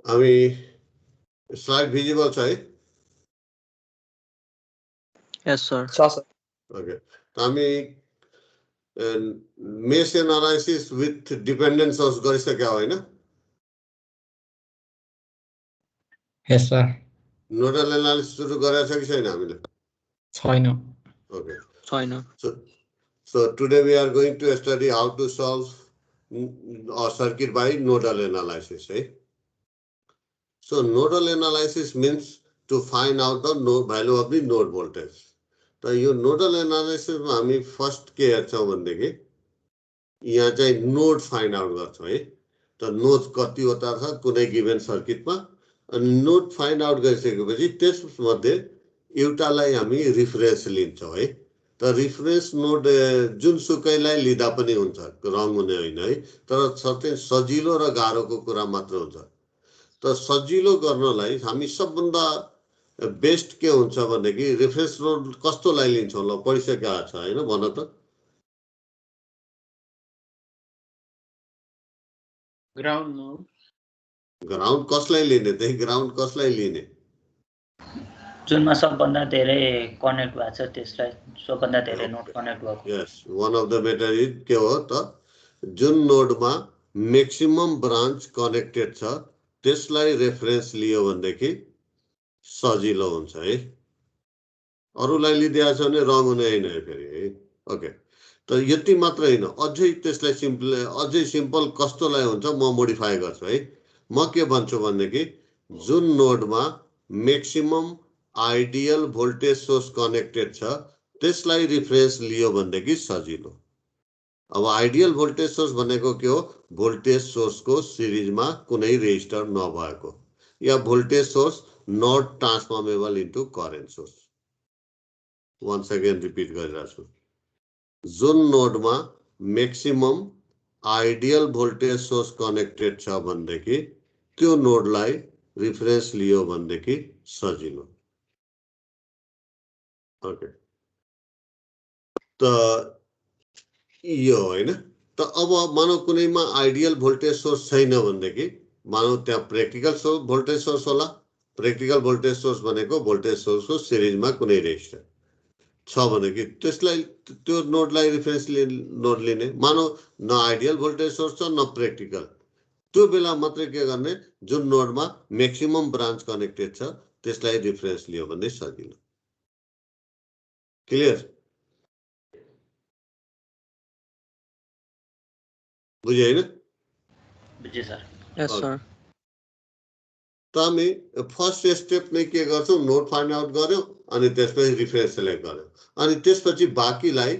हामी slide visible छ है? Yes, sir. ओके, हामी mesh analysis with dependent source गरिसक्यो होइन? Yes, sir. नोडल एनालिसिस सुरु गरेको छ कि छैन हामीले? छैन. Okay. China. So today we are going to study how to solve a circuit by nodal analysis. Eh? So nodal analysis means to find out the value of the node voltage. So यो nodal analysis में हामी first के हेर्छौं भनेदेखि यहाँ चाहिँ node find out गर्छौं है. तो node कतिवटा छ कुनै given सर्किट मा अनि node find out गरिसकेपछि त्यसमध्ये एउटालाई हामी reference लिन्छौं है. त रिफरेन्स नोड जुनसुकैलाई लिँदा पनि हुन्छ, रङ हुने होइन है, तर सधैँ सजिलो र गाह्रोको कुरा मात्र हुन्छ. त सजिलो गर्नलाई हामी सबभन्दा बेस्ट के हुन्छ भनेदेखि रिफरेन्स नोड कस्तोलाई लिन्छौं? ल पढिसकेको छ हैन, भन त. Ground node. ग्राउन्ड कसलाई लिने? त्यही ग्राउन्ड कसलाई लिने? जुनमा सबभन्दा धेरै कनेक्ट भएको छ त्यसलाई, सबभन्दा धेरै नोड कनेक्ट भएको. यस, वन अफ द मेथड इज के हो त, जुन नोडमा मैक्सिमम ब्रान्च कनेक्टेड छ त्यसलाई रेफरेन्स लियो भनेदेखि सजिलो हुन्छ है. अरूलाई लिदिएको छ भने रङ हुने हैन फेरि है. ओके, त यति मात्र हैन, अझै त्यसलाई अझै सिम्पल कस्तोलाई हुन्छ म मोडिफाई गर्छु है. म के भन्छु भनेदेखि जुन नोडमा maximum ideal voltage source connected छ त्यसलाई रिफरेन्स लियो भनेदेखि सजिलो. अब आइडियल भोल्टेज सोर्स भनेको के हो? भोल्टेज सोर्सको सिरिजमा कुनै रेजिस्टर नभएको या voltage source not transformable into current source. Once again repeat गरिरहेछु, जुन नोडमा maximum ideal voltage source connected छ भनेदेखि त्यो नोडलाई रिफरेन्स लियो भनेदेखि सजिलो. ओके, त यो हैन. त अब मानौ कुनैमा आइडियल भोल्टेज सोर्स छैन भनेदेखि मानौ त्यहाँ प्र्याक्टिकल भोल्टेज सोर्स होला. प्र्याक्टिकल भोल्टेज सोर्स भनेको भोल्टेज सोर्सको सिरिजमा कुनै रेजिस्टर छ भनेदेखि त्यसलाई त्यो नोडलाई रिफरेन्स नोड लिने. मानौ न आइडियल भोल्टेज सोर्स छ न प्र्याक्टिकल, त्यो बेला मात्रै के गर्ने? जुन नोडमा मैक्सिमम ब्रान्च कनेक्टेड छ त्यसलाई रिफरेन्स लियो भने सजिलो. क्लियर? बुझे हैन? बुझे सर. Yes, sir. त हामी फर्स्ट स्टेप नै के गर्छौं? नोड फाइन्ड आउट गर्यो अनि त्यसपछि रिफरेन्स सिलेक्ट गर्यो अनि त्यसपछि बाँकीलाई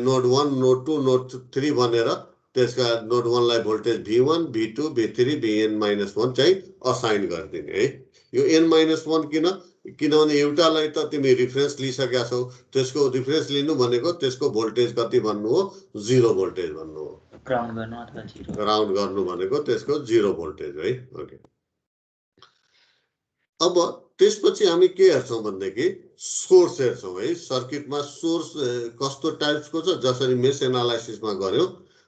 नोड 1 नोड 2 नोड 3 भनेर त्यसका नोड 1 लाई voltage V1 V2 V3 Vn-1 चाहिँ असाइन गरिदिने है. यो n-1 किनभने एउटालाई त तिमी रिफरेन्स लिइसकेका छौ, त्यसको रिफरेन्स लिनु भनेको त्यसको भोल्टेज कति भन्नु हो? 0 भोल्टेज भन्नु हो. ग्राउन्ड गर्नु अथवा जीरो ग्राउन्ड गर्नु भनेको त्यसको 0 भोल्टेज है. ओके, अब त्यसपछि हामी के हेर्छौं भनेदेखि सोर्स हेर्छौं है. सर्किटमा सोर्स कस्तो टाइप्सको छ, जसरी मेश एनालाइसिसमा गर्यो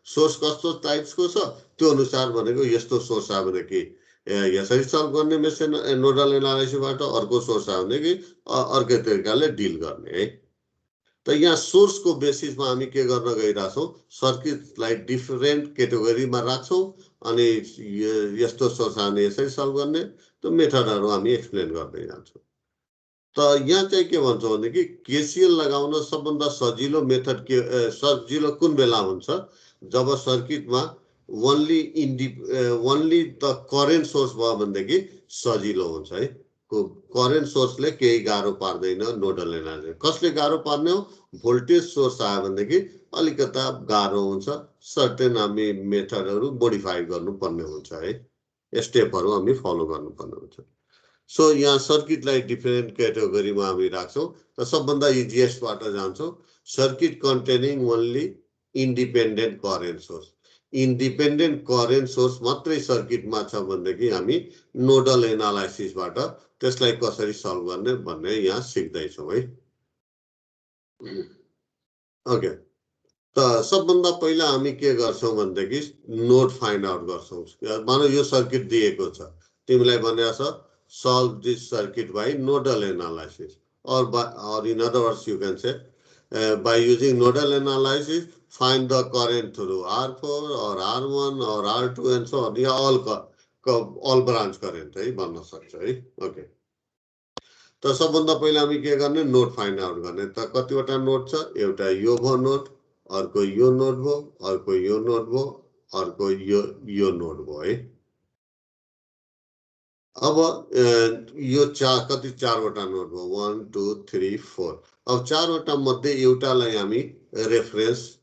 सोर्स कस्तो टाइप्सको छ त्यो अनुसार भनेको यस्तो सोर्स आयो भनेदेखि यसरी सल्भ गर्ने मेश नोडल एनालाइसिसबाट, अर्को सोर्स आयो भनेदेखि अर्कै तरिकाले डिल गर्ने है. त यहाँ सोर्सको बेसिसमा हामी के गर्न गइरहेछौं? सर्किटलाई डिफरेन्ट क्याटेगोरीमा राख्छौं अनि यस्तो सोर्स आउने यसरी सल्भ गर्ने त्यो मेथडहरु हामी एक्सप्लेन गर्दै जान्छौं. त यहाँ चाहिँ के भन्छ भनेदेखि केसीएल लगाउन सबभन्दा सजिलो मेथड के सजिलो कुन बेला हुन्छ? जब सर्किटमा ओन्ली द करेन्ट सोर्स भयो भनेदेखि सजिलो हुन्छ है. करेन्ट सोर्सले केही गाह्रो पार्दैन नोडल एनालाइसिस. कसले गाह्रो पार्ने हो? भोल्टेज सोर्स आयो भनेदेखि अलिकता गाह्रो हुन्छ. सर्टेन हामी मेथडहरु मोडिफाई गर्नुपर्ने हुन्छ है. स्टेपहरु हामी फलो गर्नुपर्ने हुन्छ. सो यहाँ सर्किटलाई डिफरेन्ट क्याटेगोरीमा हामी राख्छौं. त सबभन्दा इजिएस्टबाट जान्छौं. Circuit containing only independent current source. Independent current source मात्रै सर्किटमा छ भनेदेखि हामी नोडल एनालाइसिसबाट त्यसलाई कसरी सल्भ गर्ने भन्ने यहाँ सिक्दै छौं है. ओके, त सबभन्दा पहिला हामी के गर्छौं भनेदेखि नोड फाइन्ड आउट गर्छौं. मानौ यो सर्किट दिएको छ, तिमीलाई भनेको छ solve this circuit by nodal analysis, or in other words you can say by using nodal analysis find the current through R4 or R1 or R2 and so on. Yeah all branch current है भन्न सक्छ है. Okay, त सबभन्दा पहिला हामी के गर्ने, नोड फाइन्ड आउट गर्ने. त कतिवटा नोड छ, एउटा यो भो नोड, अर्को यो नोड भो, अर्को यो नोड भो, अर्को यो नोड भो है. अब यो कति चारवटा नोड भयो, 1 2 3 4. अब चारवटा मध्ये एउटालाई हामी रेफरेन्स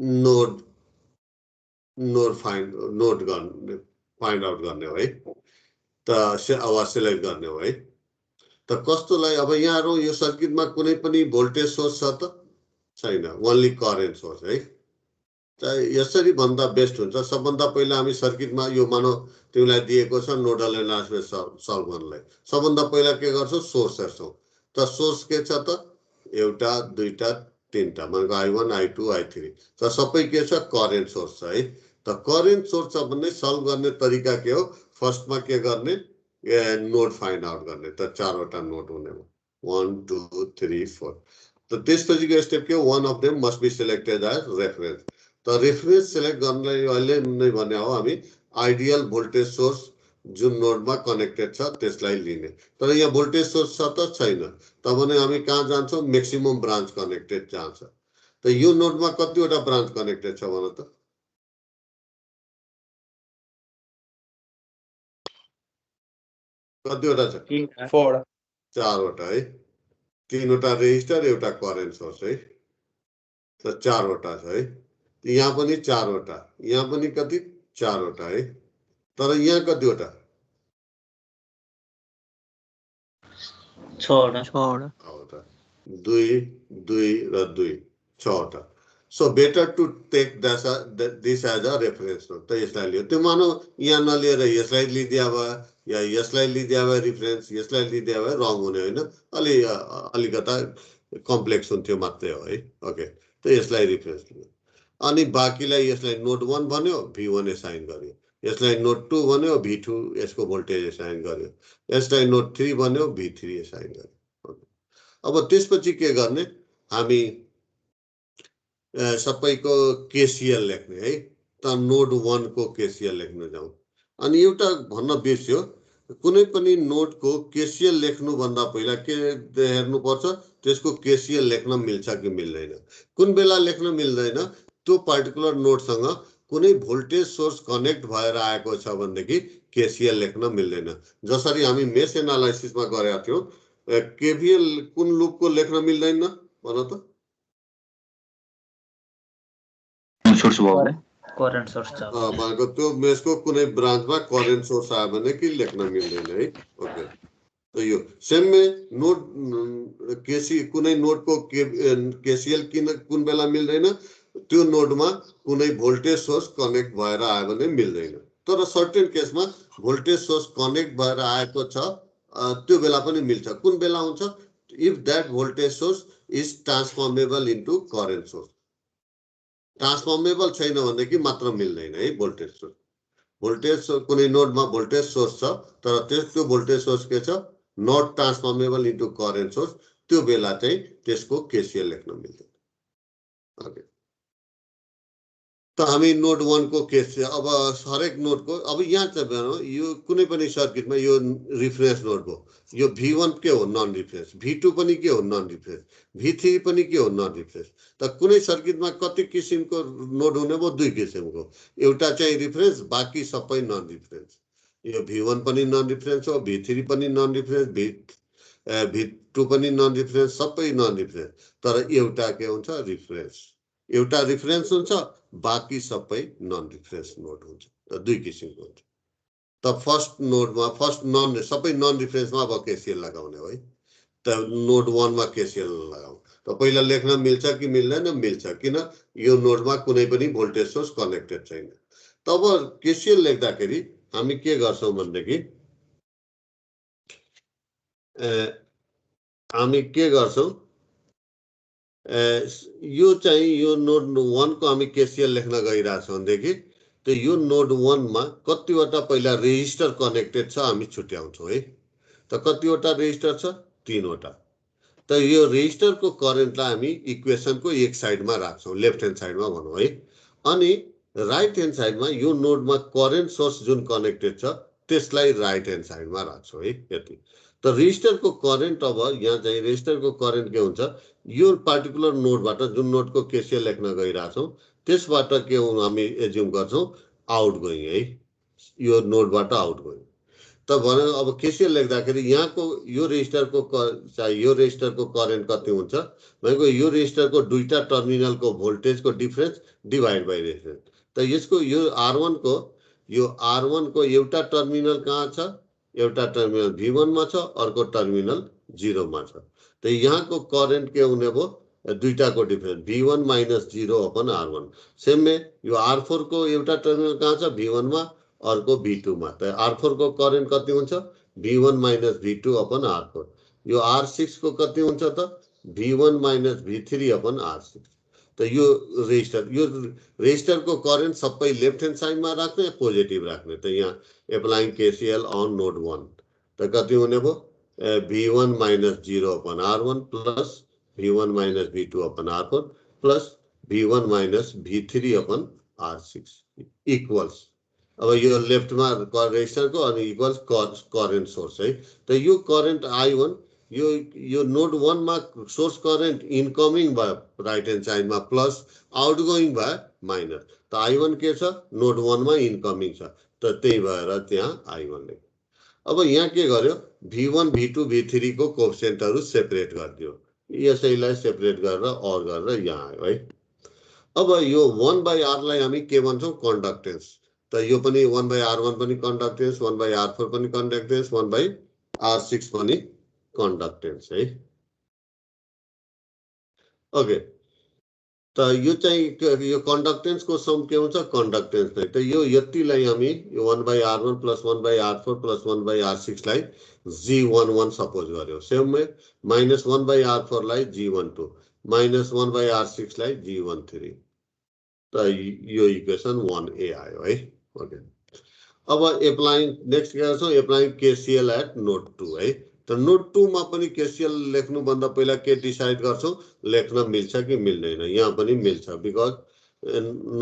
नोड फाइन्ड आउट गर्ने हो है. त अब सिलेक्ट गर्ने हो है. त कस्तोलाई, अब यहाँ यो सर्किटमा कुनै पनि भोल्टेज सोर्स छ त छैन, ओन्ली करेन्ट सोर्स है. त यसरी भन्दा बेस्ट हुन्छ. सबभन्दा पहिला हामी सर्किटमा यो मानौ तिमीलाई दिएको छ नोडल एनालिसिस सल्भ गर्नलाई, सबभन्दा पहिला के गर्छौ, सोर्स हेर्छौ. त सोर्स के छ त, एउटा दुईटा तीनटा, मतलब I1 I2 I3. त सबै के छ, करेन्ट सोर्स छ है. त करेन्ट सोर्स छ भने सल्भ गर्ने तरिका के हो, फर्स्टमा के गर्ने, नोड फाइन्ड आउट गर्ने. त चारवटा नोड हुने हो, 1 2 3 4. त त्यसपछिको स्टेप के हो, one of them must be selected as reference. त रेफरेन्स सिलेक्ट गर्नलाई अहिले नै भने हो हामी आइडियल भोल्टेज सोर्स जुन नोडमा कनेक्टेड छ त्यसलाई लिने. तर यहाँ भोल्टेज सोर्स छ त छैन, त भने हामी कहाँ जान्छौँ, मैक्सिमम ब्रान्च कनेक्टेड जान्छ. त यो नोडमा कतिवटा ब्रान्च कनेक्टेड छ भन त, कतिवटा छ, 4. चारवटा है. तीनवटा रेजिस्टर, एउटा करेन्ट सोर्स है. त चारवटा छ है. यहाँ पनि चारवटा, यहाँ पनि कति, चारवटा है. तर यहाँ कतिवटा, 6वटा, 2 2 र 2 6वटा. So better to take this as a reference node. त यसलाई लियो, त्यो मानौ यहाँ नलिएर यसलाई लिदिया भए या यसलाई लिदिया भए रेफरेन्स, यसलाई लिदिया भए रङ हुने होइन, अलिकता कम्प्लेक्स हुन्थ्यो मात्रै हो है. ओके, त यसलाई रेफरेन्स लियो. अनि बाँकीलाई यसलाई नोड 1 भन्यो, V1 एसाइन गर्यो. यसलाई नोड 2 भन्यो, V2 यसको भोल्टेज एसाइन गर्यो. यसलाई नोड 3 भन्यो, V3 एसाइन गर्यो. अब त्यसपछि के गर्ने, हामी सबैको केसीएल लेख्ने है. त नोड 1 को केसीएल लेख्न जाउँ. अनि एउटा भन्न बिर्स्यो, कुनै पनि नोडको केसीएल लेख्नु भन्दा पहिला के हेर्नुपर्छ, त्यसको केसीएल लेख्न मिल्छ कि मिल्दैन. कुन बेला लेख्न मिल्दैन, त्यो पर्टिकुलर नोडसँग कुनै भोल्टेज सोर्स कनेक्ट भएर आएको छ भनेदेखि केसीएल लेख्न मिल्दैन. जसरी हामी मेश एनालाइसिसमा गरेका थियौँ, केभीएल कुन लुपको लेख्न मिल्दैन भन त, करेन्ट सोर्स छ भनेको त्यो मेशको कुनै ब्रान्चमा करेन्ट सोर्स आयो भने कि लेख्न मिल्दैन है. ओके, त यो सेम नोड कुनै नोडको केसीएल कुन बेला मिल्दैन, त्यो नोडमा कुनै भोल्टेज सोर्स कनेक्ट भएर आयो भने मिल्दैन. तर सर्टेन केसमा भोल्टेज सोर्स कनेक्ट भएर आएको छ त्यो बेला पनि मिल्छ. कुन बेला हुन्छ, if that voltage source is transformable into current source. Transformable छैन भनेदेखि मात्र मिल्दैन है भोल्टेज सोर्स. भोल्टेज कुनै नोडमा भोल्टेज सोर्स छ तर त्यो भोल्टेज सोर्स के छ, not transformable into current source, त्यो बेला चाहिँ त्यसको केसीएल लेख्न मिल्दैन. ओके, त हामी नोड 1 को केस, अब हरेक नोडको, अब यहाँ चाहिँ यो कुनै पनि सर्किटमा यो रिफरेन्स नोड भयो. यो V1 के हो, नन रिफरेन्स. V2 पनि के हो, नन रिफरेन्स. V3 पनि के हो, नन रिफरेन्स. त कुनै सर्किटमा कति किसिमको नोड हुने भयो, दुई किसिमको. एउटा चाहिँ रिफरेन्स, बाँकी सबै नन रिफरेन्स. यो V1 पनि नन रिफरेन्स हो, V3 पनि नन रिफरेन्स, V2 पनि नन रिफरेन्स, सबै नन रिफरेन्स. तर एउटा के हुन्छ, रिफरेन्स. एउटा रिफरेन्स हुन्छ, बाँकी सबै नन रिफरेन्स नोड हुन्छ. त दुई किसिमको हुन्छ. त फर्स्ट नोडमा सबै नन रिफरेन्समा अब केसीएल लगाउने हो है. त नोड 1 मा केसीएल लगाऊ. त पहिला लेख्न मिल्छ कि मिल्दैन, मिल्छ, किन यो नोडमा कुनै पनि भोल्टेज सोर्स कनेक्टेड छैन. तब केसीएल लेख्दाखेरि हामी के गर्छौँ भनेदेखि हामी के गर्छौँ, यो चाहिँ यो नोड 1 को हामी केसीएल लेख्न गइरहेछौँ भनेदेखि त यो नोड 1 मा कतिवटा पहिला रेजिस्टर कनेक्टेड छ हामी छुट्याउँछौँ है। त कतिवटा रेजिस्टर छ? 3 वटा। त यो रेजिस्टरको करेन्टलाई हामी इक्वेसनको एक साइडमा राख्छौँ, लेफ्ट ह्यान्ड साइडमा भनौँ है। अनि राइट ह्यान्ड साइडमा यो नोडमा करेन्ट सोर्स जुन कनेक्टेड छ त्यसलाई राइट ह्यान्ड साइडमा राख्छौँ है। यति त रेजिस्टरको करेन्ट अब यहाँ चाहिँ रेजिस्टरको करेन्ट के हुन्छ? यो पार्टिकुलर नोडबाट जुन नोडको केसीएल लेख्न गइरहेछौँ त्यसबाट के हामी एज्युम गर्छौँ आउट गोइङ है, यो नोडबाट आउट गोइङ। त भने अब केसीएल लेख्दाखेरि यहाँको यो रेजिस्टरको करेन्ट कति हुन्छ भनेको यो रेजिस्टरको दुईटा टर्मिनलको भोल्टेजको डिफरेन्स डिभाइड बाइ रेजिस्टेन्स। त यसको यो R1 को एउटा टर्मिनल कहाँ छ? एउटा टर्मिनल V1 मा छ, अर्को टर्मिनल 0 मा छ। त यहाँको करेन्ट के हुने भयो? दुईटाको difference V1 minus 0 upon R1। Same में यो R4 को एउटा टर्मिनल कहाँ छ? V1 मा, अर्को V2 मा। त R4 को करेन्ट कति हुन्छ? V1 minus V2 upon R4। यो R6 को कति हुन्छ त? V1 minus V3 upon R6। त यो रेजिस्टर को करेन्ट सबै लेफ्ट ह्यान्ड साइडमा राख्ने, पोजिटिभ राख्ने। त यहाँ एप्लाइङ केसीएल अन नोड 1 त कति हुने भयो? V1 minus 0 upon R1 plus V1 minus V2 upon R4 plus V1 minus V3 upon R6 equals. अब यो लेफ्टमा रेजिस्टरको अनि इक्वल्स करेन्ट सोर्स है। त यो करेन्ट I1 यो नोड 1 मा सोर्स करेन्ट इनकमिङ भयो राइट ह्यान्ड साइडमा प्लस आउटगोइङ भयो माइनस। त I1 के छ? नोड 1 मा इनकमिङ छ, त त्यही भएर त्यहाँ I1 ले। अब यहाँ के गर्यो? V1 V2 V3 को कोएफिसिएन्टहरु सेपरेट गरिदियो। यसैलाई सेपरेट गरेर और गरेर यहाँ आयो है। अब यो 1/R लाई हामी के भन्छौँ? कन्डक्टेन्स। त यो पनि 1/R1 पनि कन्डक्टेन्स, 1/R4 पनि कन्डक्टेन्स, 1/R6 पनि कन्डक्टेन्स है। ओके, त यो चाहिँ यो कन्डक्टेन्स को सम के हुन्छ? कन्डक्टेन्स नै। त यो यतिलाई हामी यो 1/R1 plus 1/R4 plus 1/R6 लाई G11 सपोज गर्यो। सेम में माइनस 1/R4 लाई G12 माइनस 1/R6 लाई G13। त यो इक्वेसन 1A आयो है। ओके, अब एप्लाइङ नेक्स्ट के गर्छौँ? एप्लाइङ केसीएल एट नोड 2 है। त नोड 2 मा पनि केसीएल लेख्नु भन्दा पहिला के डिसाइड गर्छौँ? लेख्न मिल्छ कि मिल्दैन? यहाँ पनि मिल्छ, because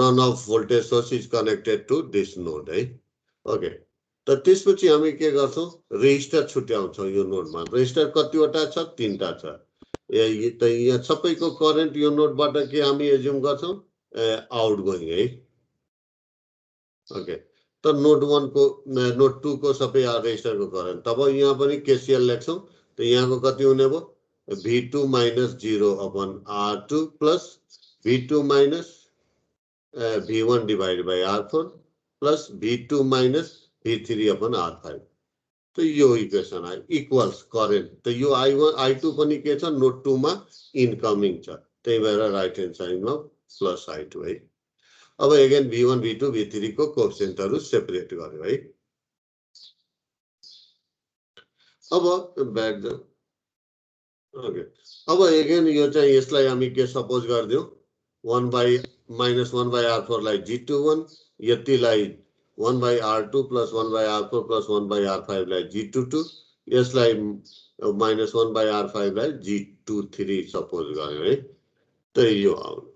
none of voltage source is connected to this node है। ओके, त त्यसपछि हामी के गर्छौँ? रेजिस्टर छुट्याउँछौँ यो नोडमा। रेजिस्टर कतिवटा छ? 3टा छ। त यहाँ सबैको करेन्ट यो नोडबाट के हामी एज्युम गर्छौँ? आउटगोइङ है। ओके, त नोड 1 को नोड 2 को सबै रेजिस्टर को करेन्ट। तब यहाँ पनि केसीएल लेख्छौँ। त यहाँको कति हुने भयो? V2 minus 0 upon R2 plus V2 minus V1 divide by R4 plus V2 minus V3 upon R5। त यो इक्वेसन आयो इक्वल्स करेन्ट। त यो I2 पनि के छ? नोड 2 मा इनकमिङ छ, त्यही भएर राइट ह्यान्ड साइडमा प्लस I2 है। अब अगेन V1 V2 V3 को कोएफिसिएन्टहरु सेपरेट गर्यो है। अब ब्याक जाऊ। ओके, अब अगेन यो चाहिँ यसलाई हामी के सपोज गर्दियौ? 1/-1/R4 लाई G21, यतिलाई 1/R2 plus 1/R4 plus 1/R5 लाई G22, यसलाई माइनस 1/R5 लाई G23 सपोज गर्यो है। त यो आउनु।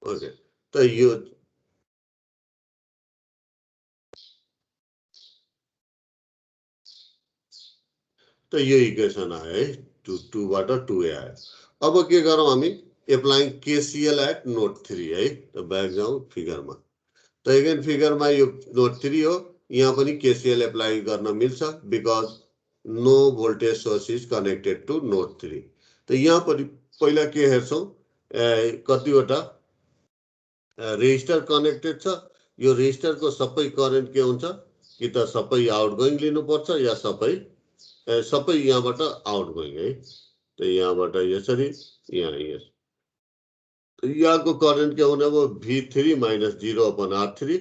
ओके, त यो त यो इक्वेसन आयो है। 2 बाट 2A आयो। अब के गरौँ हामी? एप्लाइङ केसीएल एट नोड 3 है। त ब्याक जाउँ फिगरमा। त अगेन फिगरमा यो नोड 3 हो। यहाँ पनि केसीएल एप्लाई गर्न मिल्छ, because no voltage source is connected to node 3। त यहाँ पनि पहिला के हेर्छौँ? कतिवटा रेजिस्टर कनेक्टेड छ। यो रेजिस्टर को सबै करेन्ट के हुन्छ? कि त सबै आउटगोइङ लिनुपर्छ या सबै यहाँबाट आउटगोइङ है। त यहाँबाट यसरी यहाँ यस। यहाँको करेन्ट के हुने भयो? V3 minus 0 upon R3।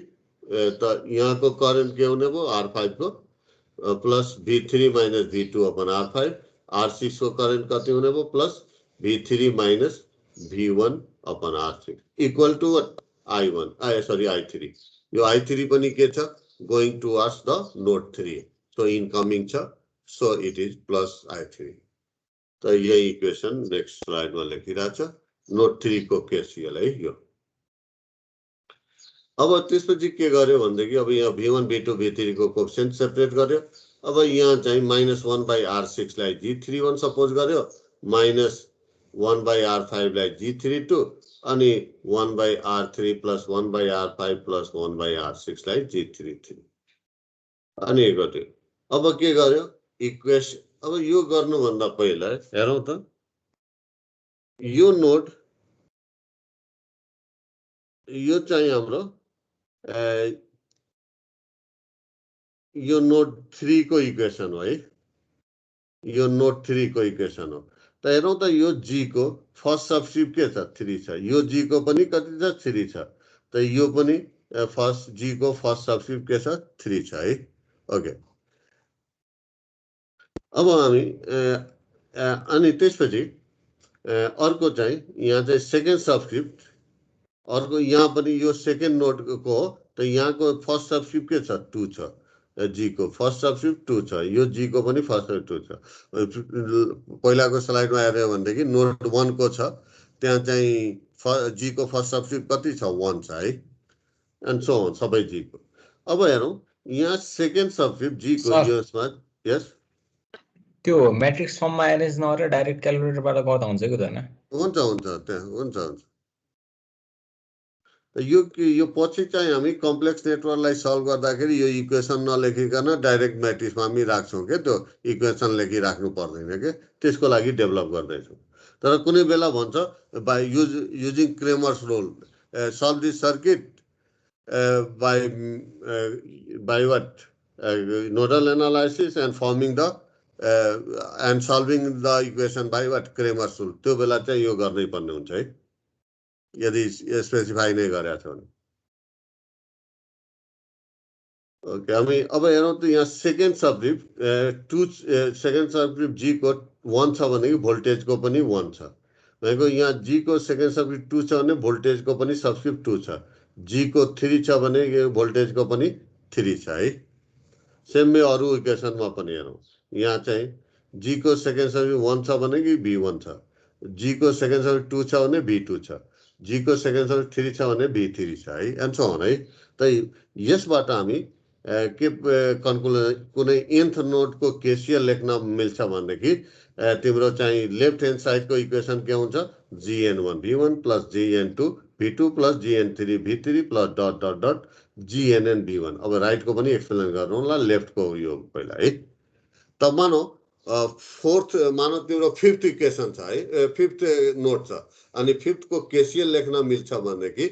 त यहाँको करेन्ट के हुने भयो? R5 को plus V3 minus V2 upon R5। R6 को करेन्ट कति हुने भयो? Plus V3 minus V1 upon R6 equal to I1 sorry I3 यो I3 पनि के छ going towards the node 3 so incoming छ so it is plus I3 त यही इक्वेसन नेक्स्ट स्लाइडमा लेखिरहेछ नोड 3 को केसीएल है यो अब त्यसपछि के गर्यो भन्दाखेरि अब यहाँ v1 v2 v3 को कोएफिसिएन्ट सेपरेट गर्यो अब यहाँ चाहिँ -1/r6 लाई g31 सपोज गर्यो -1/r5 लाई g32 अनि 1/r3 + 1/r5 + 1/r6 लाई g33 अनि गर्यो अब के गर्यो इक्वेसन अब यो गर्नु भन्दा पहिला हेरौं त यो नोड यो चाहिँ हाम्रो यो नोड 3 को इक्वेसन हो है यो नोड 3 को इक्वेसन हो त हेरौं त यो g को फर्स्ट सबस्क्रिप्ट के छ 3 छ यो g को पनि कति छ 3 छ त यो पनि फर्स्ट g को फर्स्ट सबस्क्रिप्ट के छ 3 छ है ओके अब हामी अनि त्यसपछि अर्को चाहिँ यहाँ चाहिँ सेकेन्ड सबस्क्रिप्ट अर्को यहाँ पनि यो सेकेन्ड नोड को हो त यहाँ को फर्स्ट सबस्क्रिप्ट के छ 2 छ जी को फर्स्ट सबस्क्रिप्ट 2 छ यो जी को पनि फर्स्ट सबस्क्रिप्ट 2 छ पहिलाको स्लाइडमा हेर्यो भनेदेखि नोड 1 को छ त्यहाँ चाहिँ जी को फर्स्ट सबस्क्रिप्ट कति छ 1 छ है एन्ड सो अन सबै जी को अब हेरौं यहाँ सेकेन्ड सबस्क्रिप्ट जी को यसमा यस त्यो म्याट्रिक्स फर्ममा एरेन्ज नगरेर डाइरेक्ट क्याल्कुलेटरबाट गर्दा हुन्छ कि हुँदैन हुन्छ हुन्छ त्यहाँ हुन्छ यो पछि चाहिँ हामी कम्प्लेक्स नेटवर्कलाई सल्भ गर्दाखेरि यो इक्वेसन नलेखिकन डाइरेक्ट म्याट्रिक्समा हामी राख्छौं के त्यो इक्वेसन लेखिराख्नु पर्दैन के त्यसको लागि डेभलप गर्दैछौं तर कुनै बेला भन्छ by using Cramer's rule solve this circuit by what nodal analysis and forming the and solving the equation by what Cramer's rule त्यो बेला चाहिँ यो गर्नै पर्ने हुन्छ है यदि स्पेसिफाई नै गरेको छ भने ओके हामी अब हेरौं त यहाँ सेकेन्ड सबस्क्रिप्ट 2 सेकेन्ड सबस्क्रिप्ट जी को 1 छ भने भोल्टेज को पनि 1 छ भनेको यहाँ जी को सेकेन्ड सबस्क्रिप्ट 2 छ भने भोल्टेज को पनि सबस्क्रिप्ट 2 छ जी को 3 छ भने भोल्टेज को पनि 3 छ है सेम वे अरु इक्वेसनमा पनि हेरौं यहाँ चाहिँ जी को सेकेन्ड सबस्क्रिप्ट 1 छ भने v1 छ जी को सेकेन्ड सबस्क्रिप्ट 2 छ भने v2 छ जी को सेकेन्ड सबस्क्रिप्ट 3 छ भने v3 छ है एन्ड सो अन है त यसबाट हामी के कुनै nth नोड को केसीएल लेख्न मिल्छ भनेदेखि तिम्रो चाहिँ लेफ्ट ह्यान्ड साइड को इक्वेसन के हुन्छ gn1 v1 + gn2 v2 + gn3 v3 + ... gn v1 अब राइट को पनि एक्सप्लेन गर्नुला लेफ्ट को यो पहिला है त मानौ फोर्थ मानौ तिम्रो फिफ्थ इक्वेसन छ है फिफ्थ नोड छ अनि फिफ्थ को केसीएल लेख्न मिल्छ भनेदेखि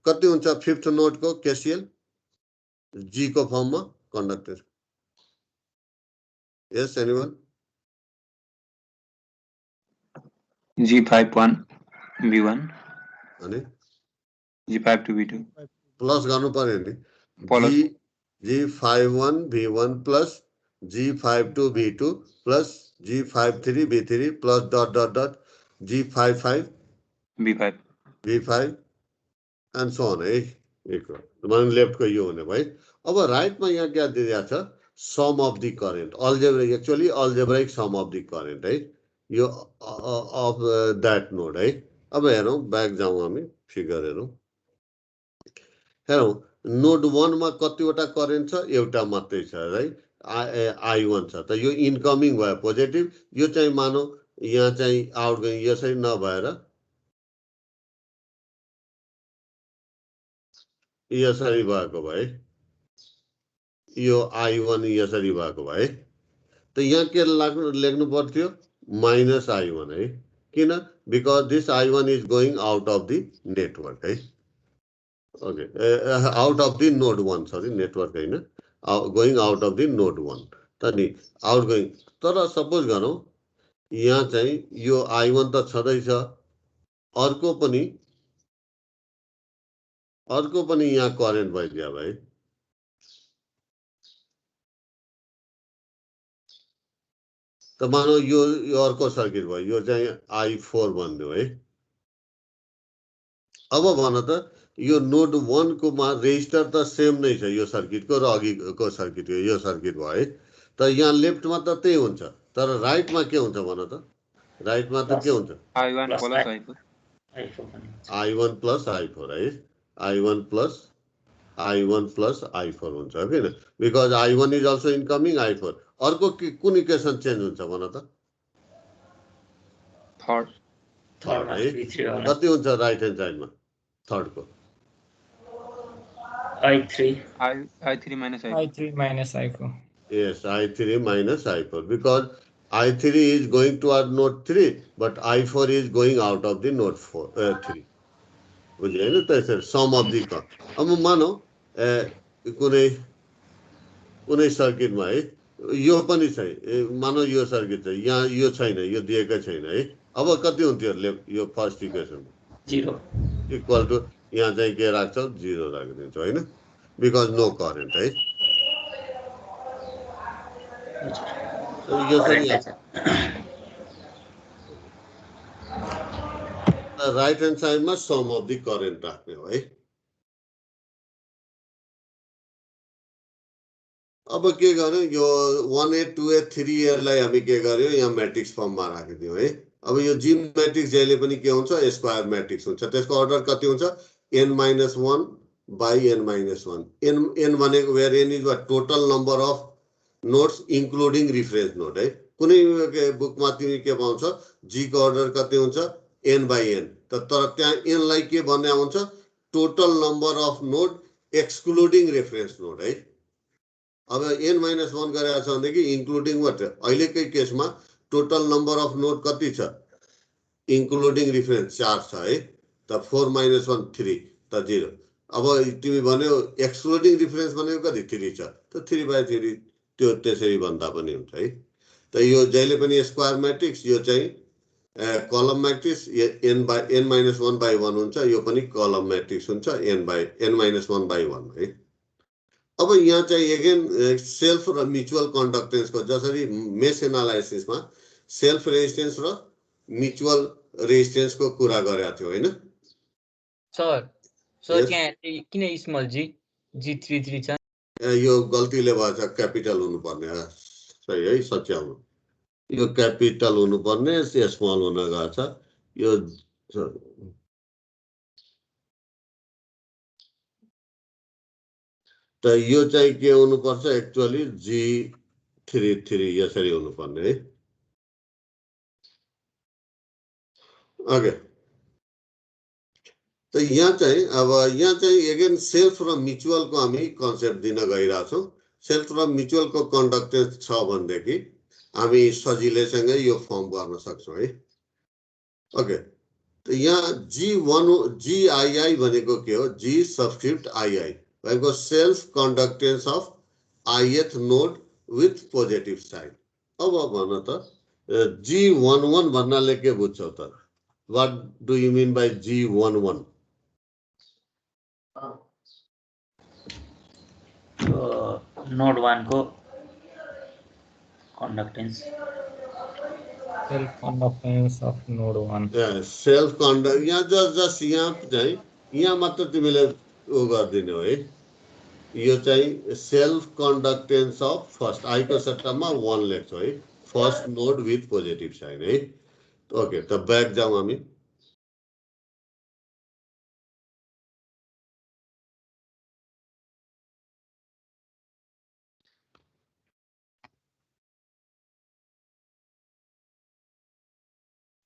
कति हुन्छ फिफ्थ नोड को केसीएल जी को फर्ममा कन्डक्टर यस एनीवन G51 V1 अनि G52 V2 प्लस गर्नु पर्यो नि Plus. G51 V1 plus G52 V2 plus G53 V3 plus ... G55 V5 V5 and so on है माने लेफ्ट को यो हुने भाइ अब राइट में यहाँ क्या दिएको छ sum of the current algebraic actually algebraic sum of the current है यो अफ दैट नोड है अब हेरौं ब्याक जाउँ हामी फिगरहरु हेरौं नोड 1 मा कतिवटा करेन्ट छ एउटा मात्रै छ है I1 छ त यो इनकमिङ भयो पोजिटिभ यो चाहिँ मानौ यहाँ चाहिँ आउटगोइङ यसरी नभएर यसरी भएको भए यो I1 यसरी भएको भए त यहाँ के लेख्नु पर्थ्यो -I1 है किन because this I1 is going out of the network है okay out of the node 1 sorry network हैन going out of the node 1 त नि आउटगोइङ तर सपोज गरौँ यहाँ चाहिँ यो I1 त छँदै छ अर्को पनि यहाँ करेन्ट भइदियो भाइ त मानौ यो अर्को सर्किट भयो यो चाहिँ I4 भन्दियो है अब भन त यो नोड 1 को मा रेजिस्टर त सेम नै छ यो सर्किटको र अघिको सर्किटको यो सर्किट भयो है त यहाँ लेफ्टमा त त्यही हुन्छ तर राइटमा के हुन्छ भन त राइटमा त के हुन्छ I1 Plus plus I4. I4 पनि हुन्छ। I1 प्लस I4 है I1 प्लस I4 हुन्छ किन because I1 is also incoming I4 अर्को कुन इक्वेसन चेन्ज हुन्छ भन त Third. थर्डमा है 3 होला। कति हुन्छ राइट ह्यान्ड साइडमा थर्डको I3 I3 minus I4. I3 minus I4. yes I3 minus I4 because I3 is going toward node 3 but I4 is going out of the node 3 बुझ्यो हैन त्यसरी सम अफ दी अब मानौ कुनै सर्किटमा है यो पनि छ मानौ यो सर्किट छ यहाँ यो छैन यो दिएकै छैन है अब कति हुन्थ्यो यो फर्स्ट इक्वेसन 0 इक्वल टु यहाँ चाहिँ के राख्छौ 0 राखिदिन्छौ हैन बिकज नो करेन्ट है यो चाहिँ राइट ह्यान्ड साइडमा सम अफ दी करेन्ट राख्ने हो है अब के गर्यो यो 1A 2A 3A लाई हामी के गर्यो यहाँ म्याट्रिक्स फर्ममा राखिदियौ है अब यो जी म्याट्रिक्स जहिले पनि के हुन्छ स्क्वायर म्याट्रिक्स हुन्छ त्यसको अर्डर कति हुन्छ n - 1 by n - 1 n भनेको where n is what total number of nodes including reference node है कुनै बुकमा तिमी के पाउँछ जी को अर्डर कति हुन्छ n by n तर त्यहाँ n लाई के भन्ने हुन्छ total number of node excluding reference node है अब n - 1 गरेको छ भनेदेखि इन्क्लुडिङ वाट अहिलेकै केसमा टोटल नम्बर अफ नोड कति छ इन्क्लुडिङ रिफरेन्स 4 छ है त 4 - 1 3 त 0 अब तिमी भन्यो एक्सक्लुडिङ रिफरेन्स भनेको कति 3 छ त 3/3 त्यो त्यसरी भन्दा पनि हुन्छ है त यो जहिले पनि स्क्वायर म्याट्रिक्स यो चाहिँ कलम म्याट्रिक्स n - 1/1 हुन्छ यो पनि कलम म्याट्रिक्स हुन्छ n - 1/1 है अब यहाँ चाहिँ अगेन सेल्फ र म्युचुअल कन्डक्टेन्सको जसरी मेश एनालाइसिसमा सेल्फ रेजिस्टेन्स र म्युचुअल रेजिस्टेन्सको कुरा गरेका थियो हैन सर Yes. त्यहाँ किन स्मल जी G33 छ यो गल्तीले भएछ क्यापिटल हुनुपर्ने सही है सच्याउनु यो क्यापिटल हुनुपर्ने स्मल हुन गएको छ यो त यो चाहिँ के हुनुपर्छ एक्चुअली G33 यसरी हुनुपर्ने है ओके त यहाँ चाहिँ अब यहाँ चाहिँ अगेन सेल्फ र म्युचुअलको हामी कन्सेप्ट दिन गइरहेको छौँ सेल्फ र म्युचुअलको कन्डक्टेन्स छ भनेदेखि हामी सजिलैसँगै यो फर्म गर्न सक्छौँ है ओके त यहाँ GII भनेको के हो G सबस्क्रिप्ट II भनेको self conductance of ith node with positive sign अब भन त G11 भन्नाले के बुझ्छौ त what do you mean by G11 node 1 को conductance self conductance of node 1 self conduct यहाँ जस्ट यहाँ चाहिँ यहाँ मात्र तिमीले उ गरिदिने हो है यो चाहिँ self conductance of first I को सट्टामा 1 लेख्छौ है first node with positive sign है ओके त ब्याक जाउँ हामी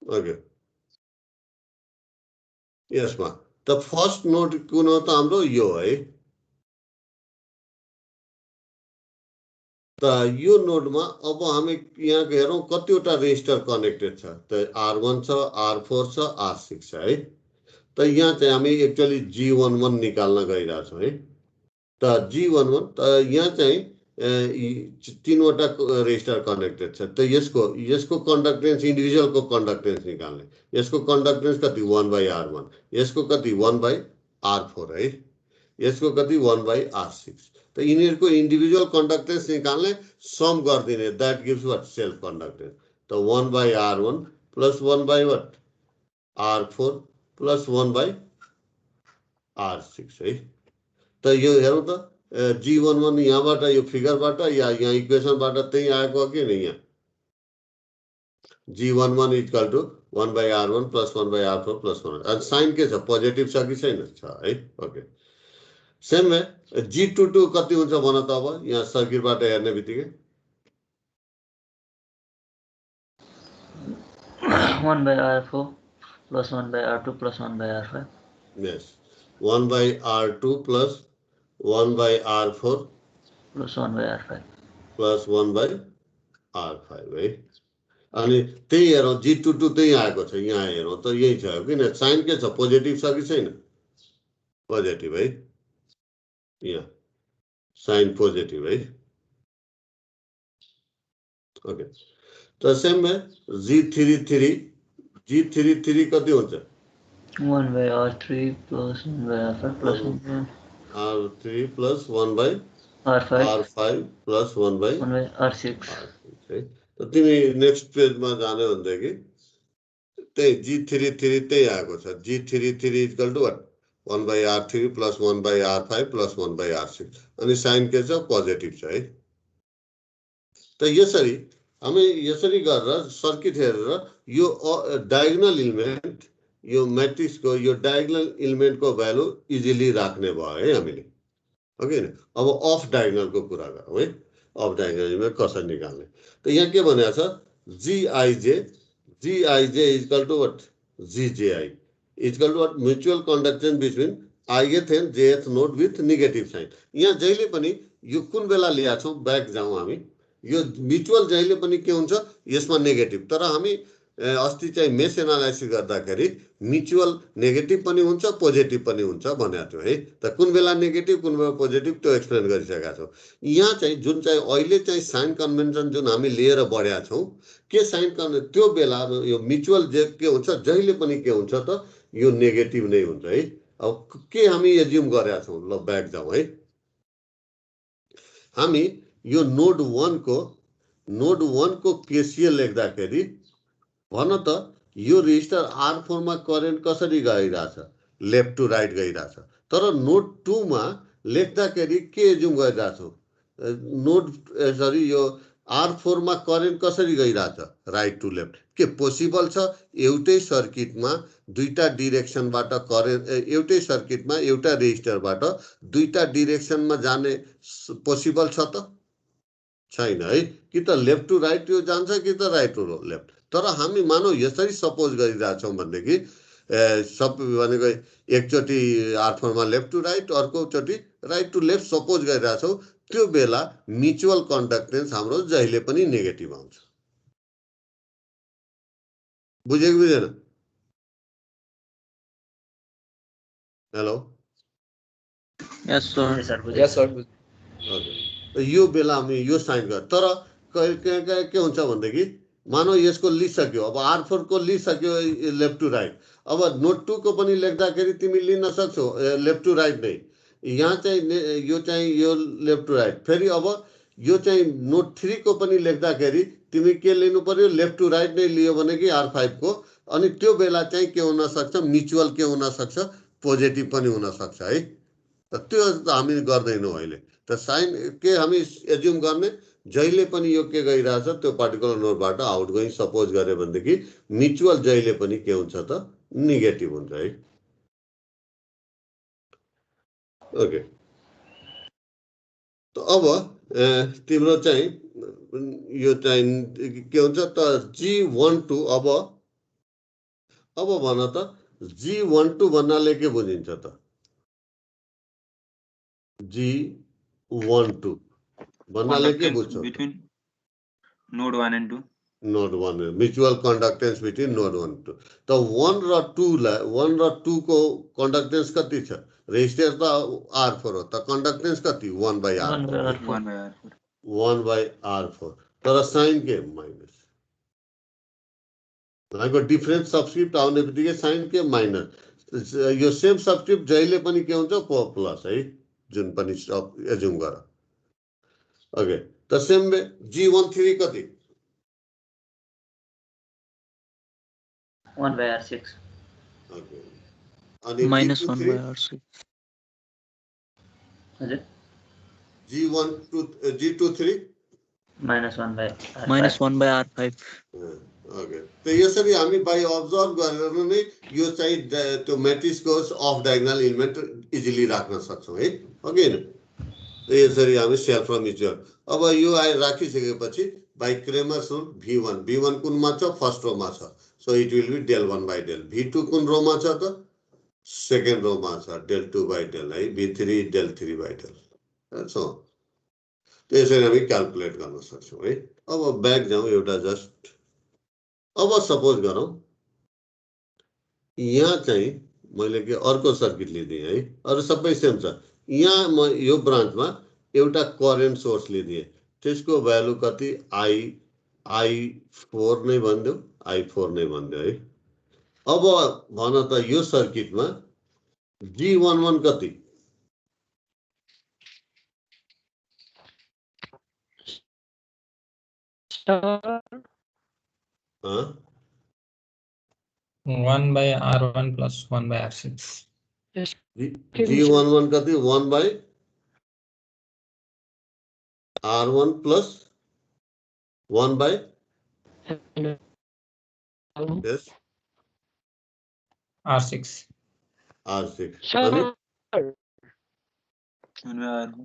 ओके यसमा त फर्स्ट नोड कुन हो त हाम्रो यो है त यो नोडमा अब हामी यहाँ हेरौँ कतिवटा रेजिस्टर कनेक्टेड छ त R1 छ R4 छ R6 छ है त यहाँ चाहिँ हामी एक्चुअली G11 निकाल्न गइरहेछौँ है त G11 त यहाँ चाहिँ तीनवटा रेजिस्टर कनेक्टेड छ त यसको कन्डक्टेन्स इन्डिभिजुअलको कन्डक्टेन्स निकाल्ने यसको कन्डक्टेन्स कति 1/R1 यसको कति 1/R4 है यसको कति 1/R6 त यिनीहरुको इन्डिभिजुअल कन्डक्टेन्स निकाल्ने सम गर्दिने that gives what self conductance त 1/R1 plus 1 by what R4 plus 1 by R6 है। त यो हेरौँ त G11 यहाँबाट यो फिगरबाट या यहाँ इक्वेसनबाट त्यही आएको हो कि नहीं यहाँ G11 equal to 1/R1 plus 1/R4 plus 1 अनि साइन के छ पोजिटिभ छ कि छैन छ है। ओके सेम वे G22 कति हुन्छ भन त अब यहाँ सर्किटबाट हेर्ने बित्तिकै 1/R4 plus 1/R2 plus 1/R5. Yes, 1/R2 plus 1/R4 plus 1/R5. plus 1/R5 है। अनि त्यही हेरौँ G22 त्यही आएको छ यहाँ हेरौँ त यही छ किन साइन के छ पोजिटिभ छ कि छैन पोजिटिभ है यहाँ साइन पोजिटिभ है। ओके त सेम वे G33 कति हुन्छ 1/R3 plus 1/R5 plus 1/R5 R3 plus 1/R5 plus 1/R6 है। त तिमी नेक्स्ट पेजमा जाने भनेदेखि त्यही G33 त्यही आएको छ G33 equal to what 1/R3 plus 1/R5 plus 1/R6 अनि साइन के छ पोजिटिभ छ है। त यसरी हामी यसरी गरेर सर्किट हेरेर यो डायगोनल इलिमेन्ट यो मैट्रिक्सको यो डायगोनल इलिमेन्टको भ्यालु इजिली राख्ने भयो है हामीले ओके नि। अब अफ डायगोनलको कुरा गरौँ है अफ डायगोनल इलिमेन्ट कसरी निकाल्ने त यहाँ के भनेको छ Gij equal to what Gji equal to what mutual conductance between ith and jth node with negative sign. यहाँ जहिले पनि यो कुन बेला ल्याएको छौँ ब्याक जाउँ हामी यो म्युचुअल जहिले पनि के हुन्छ यसमा नेगेटिभ तर हामी अस्ति चाहिँ मेस एनालाइसिस गर्दाखेरि म्युचुअल नेगेटिभ पनि हुन्छ पोजिटिभ पनि हुन्छ भनेको थियो है। त कुन बेला नेगेटिभ कुन बेला पोजिटिभ त्यो एक्सप्लेन गरिसकेका छौँ। यहाँ चाहिँ जुन चाहिँ अहिले चाहिँ साइन कन्भेन्सन जुन हामी लिएर बढेका छौँ के साइन कन्भेन्सन त्यो बेला यो म्युचुअल जे के हुन्छ जहिले पनि के हुन्छ त यो नेगेटिभ नै हुन्छ है। अब के हामी एज्युम गरेका छौँ ल ब्याक जाउँ है हामी यो नोड 1 को केसीएल लेख्दाखेरि भन त यो रेजिस्टर R4 मा करेन्ट कसरी गइरहेछ लेफ्ट टु राइट गइरहेछ तर नोड 2 मा लेख्दाखेरि के एज्युम गरिरहेछौ नोड सरी यो R4 मा करेन्ट कसरी गइरहेछ राइट टु लेफ्ट के पोसिबल छ एउटै सर्किटमा दुईटा डिरेक्सनबाट करेन्ट एउटै सर्किटमा एउटा रेजिस्टरबाट दुईटा डिरेक्सनमा जाने पोसिबल छ त छैन है कि त लेफ्ट टु राइट यो जान्छ कि त राइट टु लेफ्ट तर हामी मानौ यसरी सपोज गरिरहेछौँ भनेदेखि सब भनेको एकचोटि R4 मा लेफ्ट टु राइट अर्कोचोटि राइट टु लेफ्ट सपोज गरिरहेछौँ त्यो बेला म्युचुअल कन्डक्टेन्स हाम्रो जहिले पनि नेगेटिभ आउँछ बुझेको बुझेन हेलो यस सर ओके यो बेला हामी यो साइन गर तर के हुन्छ भनेदेखि मानौ यसको लिइसक्यो अब R4 को लिइसक्यो लेफ्ट टु राइट अब नोट 2 को पनि लेख्दाखेरि तिमी लिन सक्छौ लेफ्ट टु राइट नै यहाँ चाहिँ यो लेफ्ट टु राइट फेरि अब यो चाहिँ नोट 3 को पनि लेख्दाखेरि तिमी के लिनु पर्यो लेफ्ट टु राइट नै लियो भने कि R5 को अनि त्यो बेला चाहिँ के हुन सक्छ म्युचुअल के हुन सक्छ पोजिटिभ पनि हुन सक्छ है त्यो हामी गर्दैनौँ अहिले त साइन के हामी एज्युम गर्ने जहिले पनि यो के गइरहेछ त्यो पर्टिकुलर नोडबाट आउटगोइङ सपोज गरे भनेदेखि म्युचुअल जहिले पनि के हुन्छ त नेगेटिभ हुन्छ है ओके त अब तिम्रो चाहिँ यो चाहिँ के हुन्छ त G12 अब भन त G12 भन्नाले के बुझिन्छ त G12 भन्नाले के बुझ्छौ between node 1 and 2 node 1 mutual conductance between node 1 2 त 1 र 2 को कन्डक्टेन्स कति छ रेजिस्टर त R4 हो त कन्डक्टेन्स कति 1/R4 तर साइन के माइनस लाइक डिफरेन्स सबस्क्रिप्ट आउने बित्तिकै साइन के माइनस यो सेम सबस्क्रिप्ट जहिले पनि के हुन्छ प्लस है जुन पनि एज्युम गर ओके त सेम वे G13 कति 1/R6 ओके अनि -1/R6 हजुर G23 -1/R5 ओके त यसरी हामी बाई अब्जर्भ गरेर नै यो चाहिँ त्यो म्याट्रिक्सको अफ डायगोनल इलिमेन्ट इजिली राख्न सक्छौँ है ओके त यसरी हामी सेल्फ र म्युचुअल अब यो राखिसकेपछि बाई क्रेमर्स रुल V1 कुनमा छ फर्स्ट रोमा छ so it will be del 1 by del V2 कुन रोमा छ त सेकेन्ड रोमा छ del 2 by del है V3 del 3 by del so त्यसरी हामी क्याल्कुलेट गर्न सक्छौँ है अब ब्याक जाउँ एउटा जस्ट अब सपोज गरौँ यहाँ चाहिँ मैले के अर्को सर्किट लिदिएँ है अरू सबै सेम छ यहाँ म यो ब्रान्चमा एउटा करेन्ट सोर्स लिदिएँ त्यसको भ्यालु कति I4 नै भनिदेऊ I4 नै भनिदेऊ है अब भन त यो सर्किटमा G11 कति 1/R1 plus 1/R6 G11 कति 1 by R1 plus 1 by yes R6 अनि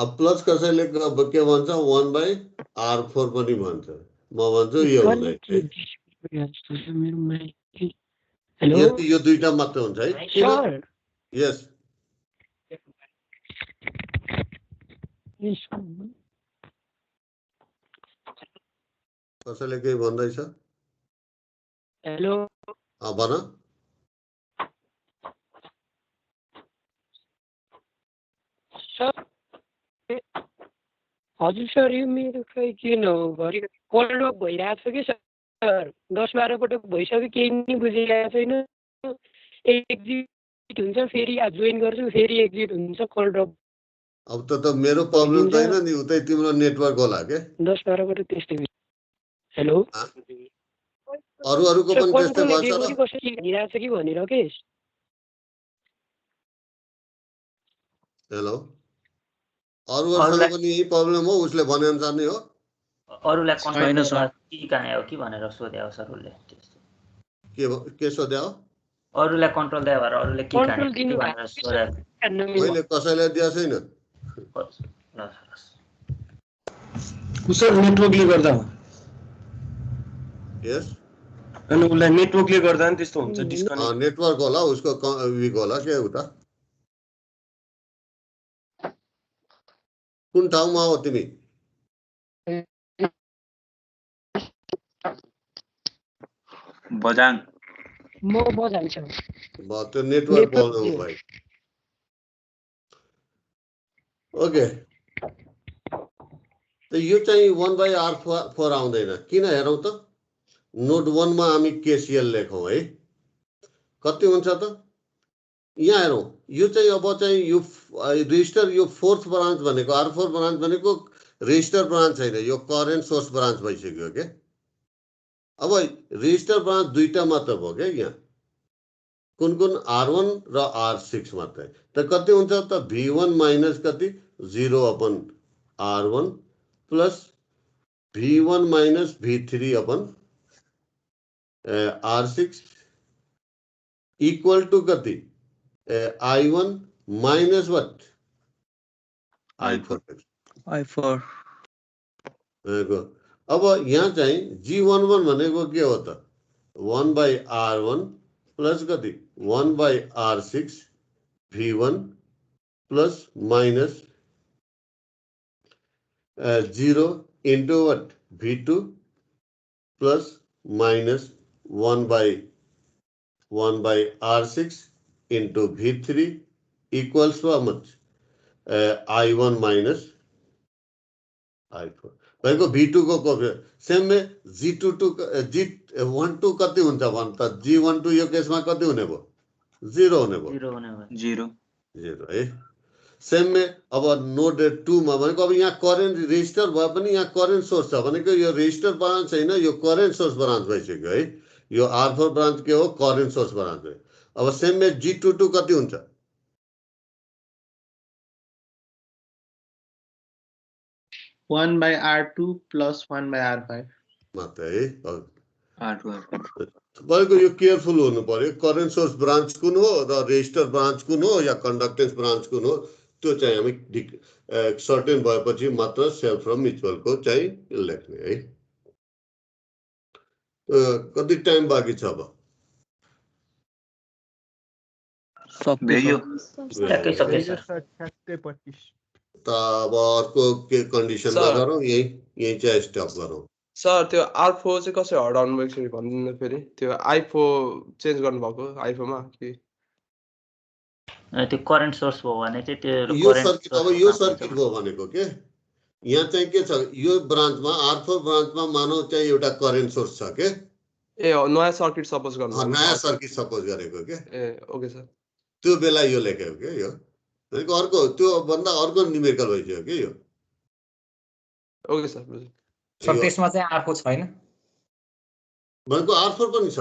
अब प्लस कसैले के भन्छ 1 by R4 पनि भन्छ म भन्छु यो हुँदैन यो दुईटा मात्र हुन्छ है यस कसैले केही भन्दैछ हेलो भन हजुर सर यो मेरो खै किन हो घरि कोल्ड ड्रप भइरहेको छ कि सर 10-12 पटक भइसक्यो केही नि बुझिरहेको छैन एक्जिट हुन्छ फेरि जोइन गर्छु फेरि एक्जिट हुन्छ कोल्ड ड्रप अब त मेरो प्रब्लम छैन नि उतै तिम्रो नेटवर्क होला के 10-12 पटक त्यस्तै हेलो अरूको पनि त्यस्तै भन्छ र कसरी भइरहेको छ कि भनेर के हेलो अरूहरुसँग पनि यही प्रब्लम हो उसले भने अनुसार नै हो अरूलाई कन्ट्रोल के काने हो कि भनेर सोध्या हो सर उले के सोध्या हो अरूलाई कन्ट्रोल दिए भएर अरूले के काने भनेर सोध्या मैले कसैलाई दिया छैन कुशल नेटवर्कले गर्दा हो यस अनि उलाई नेटवर्कले गर्दा नि त्यस्तो हुन्छ डिस्कनेक्ट नेटवर्क होला उसको वीक होला के उता कुन ठाउँमा हो तिमी बजाङ म बजाङ छु त्यो नेटवर्क प्रब्लम हो भाइ ओके त यो चाहिँ 1/R4 आउँदैन किन हेरौँ त नोड 1 मा हामी केसीएल लेखौँ है कति हुन्छ त यहाँ हेरौँ यो चाहिँ अब चाहिँ यो रेजिस्टर यो फोर्थ ब्रान्च भनेको R4 ब्रान्च भनेको रेजिस्टर ब्रान्च छैन यो करेन्ट सोर्स ब्रान्च भइसक्यो के अब रेजिस्टर ब्रान्च दुईटा मात्र भयो के यहाँ कुन R1 र R6 मात्रै त कति हुन्छ त V1 माइनस कति 0/R1 plus V1 minus V3/R6 equal two कति I1 minus what? I4. अब यहाँ चाहिँ G11 भनेको के हो त 1/R1 प्लस कति 1/R6 V1 plus minus 0 into what V2 plus minus 1/R6 into V3 equals to how much? I1 minus I4. भाइको V2 को सेम में G12 कति हुन्छ भन्छ त G12 यो केसमा कति हुने भयो 0 हुने भयो 0 है सेम में अब नोड 2 मा भनेको अब यहाँ करेन्ट रेजिस्टर भए पनि यहाँ करेन्ट सोर्स छ भनेको यो रेजिस्टर ब्रान्च छैन यो करेन्ट सोर्स ब्रान्च भइसक्यो है यो R4 ब्रान्च के हो करेन्ट सोर्स ब्रान्च हो अब सेम में G22 कति हुन्छ 1 by R2 plus 1 by R5. मात्रै है R2 तपाईँको यो केयरफुल हुनु पर्यो करेन्ट सोर्स ब्रान्च कुन हो र रेजिस्टर ब्रान्च कुन हो या कन्डक्टेन्स ब्रान्च कुन हो त्यो चाहिँ हामी सर्टेन भएपछि मात्र सेल्फ र म्युचुअलको चाहिँ लेख्ने है कति टाइम बाँकी छ अब भ्याइयो ट्याक्कै सके सर त अब अर्को के कन्डिसनमा सर। गरौँ यही चाहिँ स्टप गरौँ सर त्यो R4 चाहिँ कसरी हटाउनु भएको छ भनिदिनु फेरि त्यो I4 चेन्ज गर्नुभएको I4 मा कि त्यो करेन्ट सोर्स भयो भने चाहिँ त्यो यो current सर्किट अब source यो मा सर्किट भयो भनेको के यहाँ चाहिँ के छ यो ब्रान्चमा R4 ब्रान्चमा मानौ चाहिँ एउटा करेन्ट सोर्स छ के ए हो नयाँ सर्किट सपोज गर्नु नयाँ सर्किट सपोज गरेको के ए ओके सर त्यो बेला यो लेखेको के यो भनेको अर्को त्यो भन्दा अर्को न्युमेरिकल भइसक्यो के यो ओके सर बुझ्यो सर त्यसमा चाहिँ आएको छैन भनेको R4 पनि छ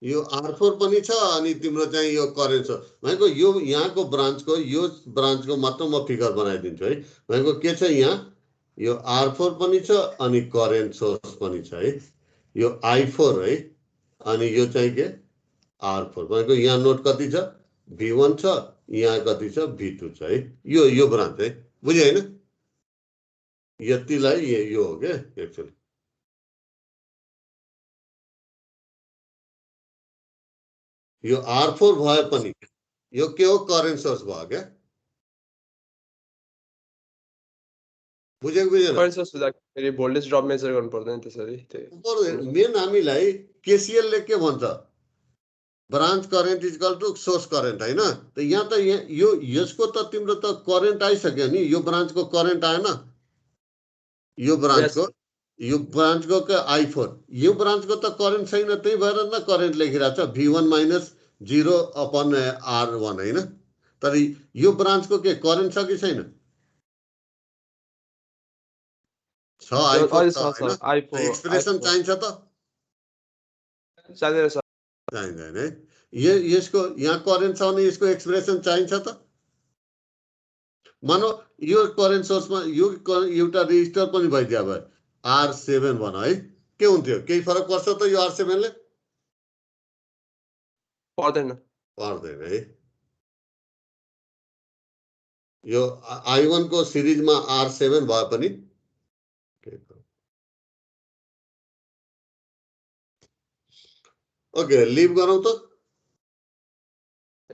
यो R4 पनि छ अनि तिम्रो चाहिँ यो करेन्ट छ भनेको यो यहाँको ब्रान्चको मात्र म फिगर बनाइदिन्छु है भनेको के छ यहाँ यो R4 पनि छ अनि करेन्ट सोर्स पनि छ है यो I4 है अनि यो चाहिँ के R4 भनेको यहाँ नोट कति छ V1 छ यहाँ कति छ V2 छ है यो ब्रान्च है बुझ्यो हैन यतिलाई यो हो के एक्चुअली यो R4 भए पनि यो के हो करेन्ट सोर्स भयो क्या बुझेको बुझेन करेन्ट सोर्स हुँदाखेरि भोल्टेज ड्रप मेजर गर्नु पर्दैन त्यसरी त्यही मेन हामीलाई केसीएल ले के भन्छ branch current equal to source current हैन त यहाँ त यो यसको त तिम्रो त करेन्ट आइसक्यो नि यो ब्रान्चको करेन्ट आएन यो ब्रान्चको के I4 यो ब्रान्चको त करेन्ट छैन त्यही भएर न करेन्ट लेखिरहेको छ V1 माइनस 0 अपन R1 हैन तर यो ब्रान्चको के करेन्ट छ कि छैन छ I4 एक्सप्रेसन चाहिन्छ त चाहिँदैन सर चाहिँदैन है यसको यहाँ करेन्ट छ भने यसको एक्सप्रेसन चाहिन्छ त मानौ यो करेन्ट सोर्समा यो एउटा रेजिस्टर पनि भइदियो भए R7 भन है के हुन्थ्यो केही फरक पर्छ त यो R7 ले पर्दैन है यो I1 को सिरिजमा R7 भए पनि ओके लिभ गरौँ त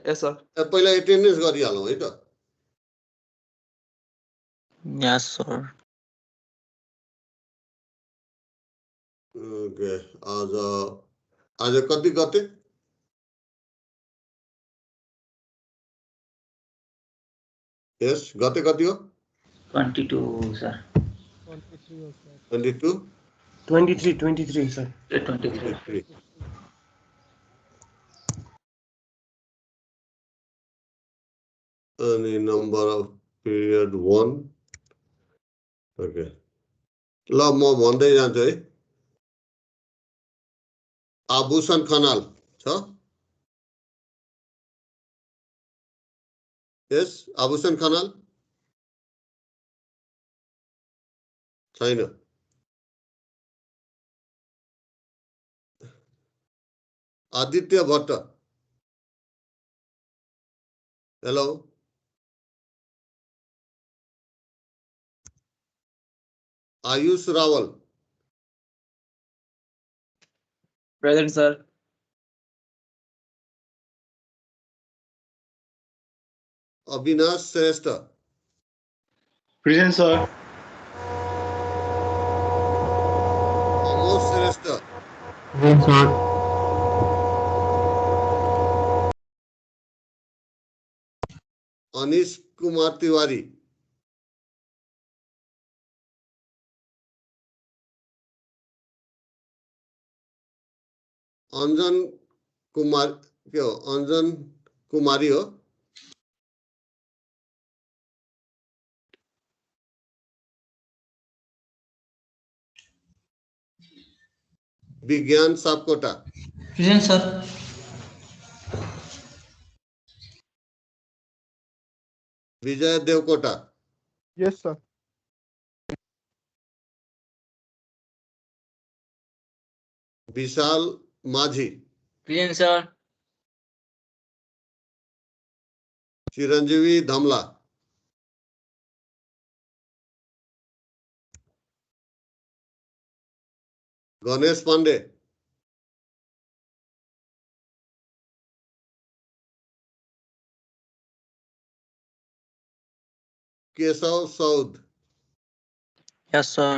यस सर पहिला एटेन्डेन्स गरिहालौँ है त यस सर ओके आज कति गते यस गते कति हो 22 सर 22 23 सर 23 अनि नम्बर अफ पिरियड 1 ओके ल म भन्दै जान्छु है आभूषण खनाल छ यस आभूषण खनाल छैन Aditya Bhatt hello Ayush Rawal present sir Avinash Shrestha Present, sir. Amod Shrestha Anish Kumar Tiwari Anjan Kumar के हो अंजन कुमारी हो Bigyan Sapkota present sir Bijay Devkota Yes, sir. Bishal Majhi, Present, sir. Chiranjibi Dhamala, Ganesh Pandey, Keshav Saud, Yes, sir.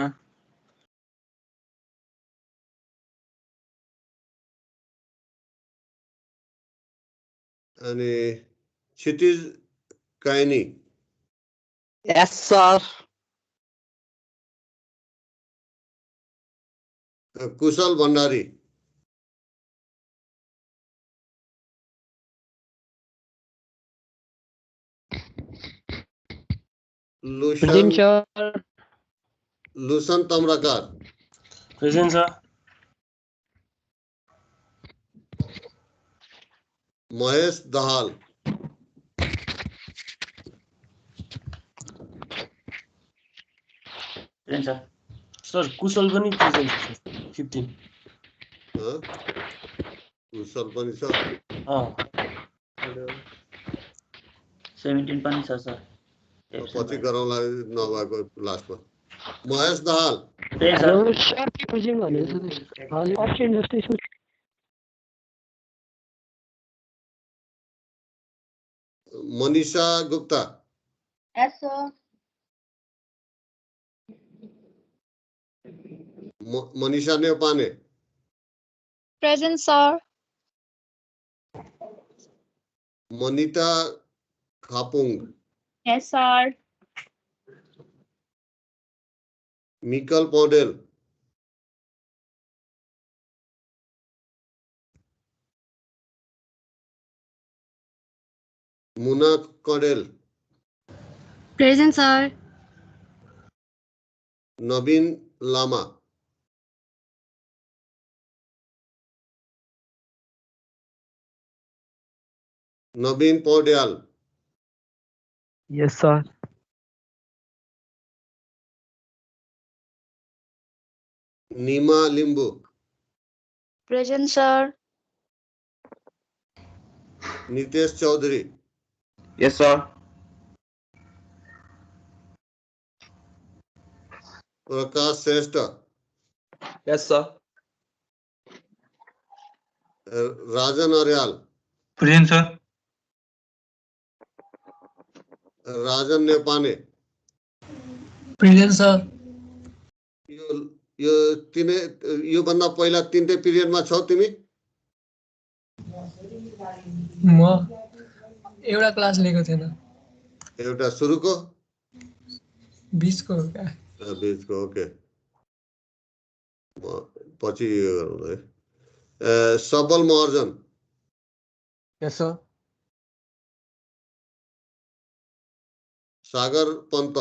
आणि Kshitij Kaini, Yes, sir. Kushal Bhandari, Lushan Present, sir. Lushan Tamrakar, present sir. Mahesh Dahal, present sir. Sir Kushal पनि प्रेजेन्ट छ सर 15। हं? कुशल पनि छ, 17 पनि छ सर। पछि गरौँला नभएको लास्टमा। Mahesh Dahal, present sir. Hello sir के प्रेजेन्ट भनेको छ हजुर अप्सन जस्तै छु Manisha Gupta, Yes, sir. Manisha नेपाने, Present, sir. Manita Khapung, Yes, sir. Mikal Paudel, मुना कडेल, Present, sir. नवीन लामा, नवीन Paudyal, Yes, sir. Nima Limbu, Present, sir. Nitesh Chaudhary, Yes, sir. Prakash Shrestha, Yes, sir. Rajan Aryal, Present, sir. Rajan नेपाने। Present, sir. यो तिमी यो भन्दा पहिला तीनटै पिरियडमा छौ तिमी? म एउटा क्लास लिएको थिएन। एउटा सुरुको 20 को हो क्या? 20 को ओके। पछि यो गरौँ है। सबल महर्जन। Yes, sir. सागर पंत।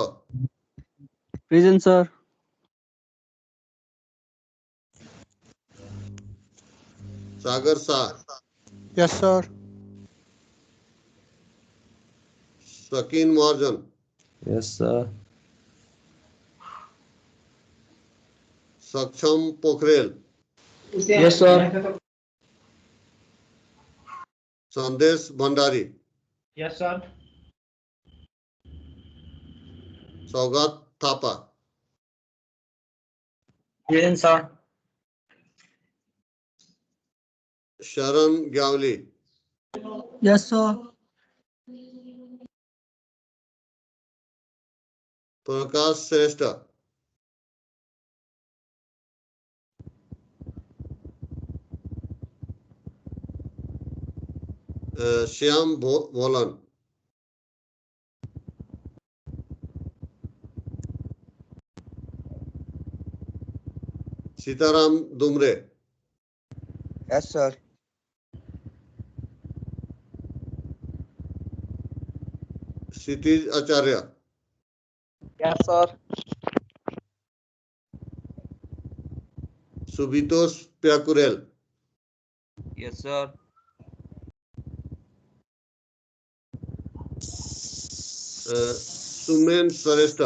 Present, sir. सागर Shah. Yes, sir. सकीन Maharjan. Yes, sir. सक्षम Pokharel. Yes, sir. Sandesh Bhandari. Yes, sir. Saugat Thapa. Present, sir. Sharan Gyawali. Yes, sir. Prakash Shrestha. Shyam Bholan. Sitaram Dumre. Yes, sir. Kshitij Acharya. Yes, sir. Subitosh Pyakurel. Yes, sir. Sumen Shrestha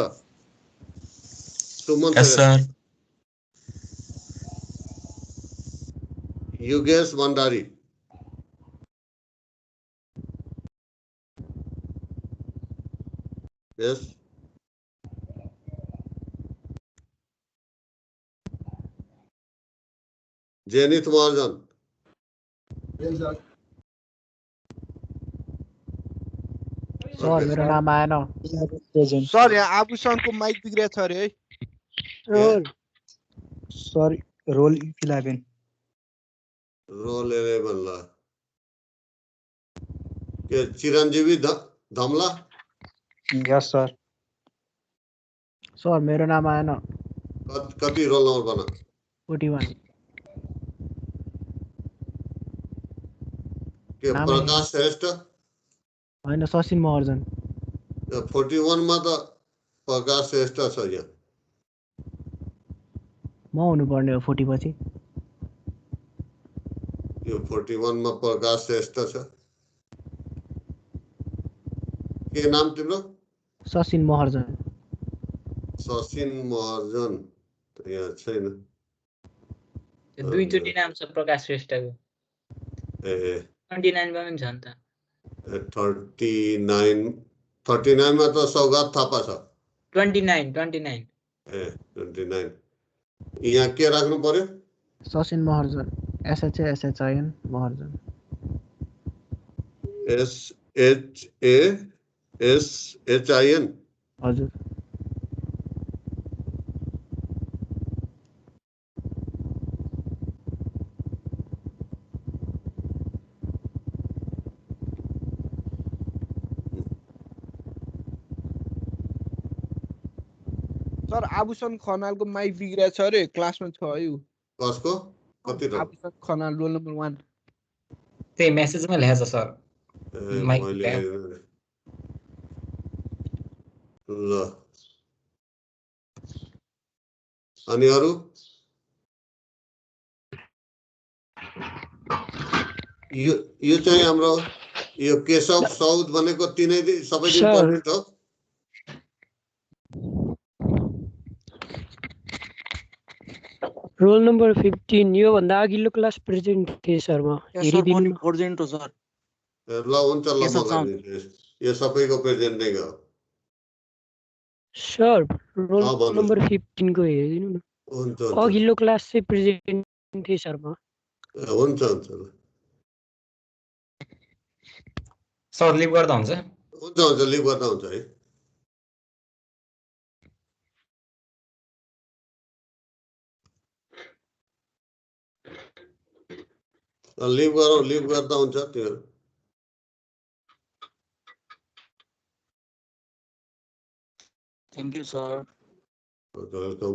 Suman Yes, Shrestha sir. Yugesh Bhandari yes Zenith Maharjan sir मेरो नाम आएन सर यहाँ आभूषणको माइक बिग्रिएको छ अरे है सर रोल 11 रोल 11 ला के चिरंजीवी धमला यस सर सर मेरो नाम आएन कति रोल नंबर बना 41 के प्रकाश श्रेष्ठ होइन सचिन महर्जन 41 मा त प्रकाश श्रेष्ठ छ यहाँ म हुनुपर्ने हो 40 पछि यो 41 मा प्रकाश श्रेष्ठ छ के नाम तिम्रो सचिन महर्जन सचिन महर्जन यहाँ छैन दुईचोटि नाम छ प्रकाश श्रेष्ठको ए 29 मा पनि छ नि त 39 मा त सौगात थापा छ 29 ए 29 यहाँ के राख्नु पर्यो सचिन महर्जन SHIN महर्जन SHASHIN हजुर सर आभूषण खनालको माइक बिग्रिएको छ अरे क्लासमा छ है उ कसको कति र आभूषण खनाल रोल नम्बर 1 त्यही मेसेजमा लेखेछ सर माइक मैले ल अनि अरु यो चाहिँ हाम्रो यो केशव सौद भनेको तिनै सबै दिन पर्मिट हो रोल नम्बर 15 यो भन्दा अघिल्लो क्लास प्रेजेन्ट थिए सर म हेरिदिनु प्रेजेन्ट हो सर ल हुन्छ ल मलाई यो सबैको प्रेजेन्ट नै हो सर रोल नम्बर 15 को हेरिदिनु न हुन्छ अघिल्लो क्लास चाहिँ प्रेजेन्ट थिए सर म हुन्छ हुन्छ सर लिभ गर्दा हुन्छ हुन्छ लिभ गर्दा हुन्छ है लिभ गर्दा हुन्छ त्यो थ्यांक यू सर वेलकम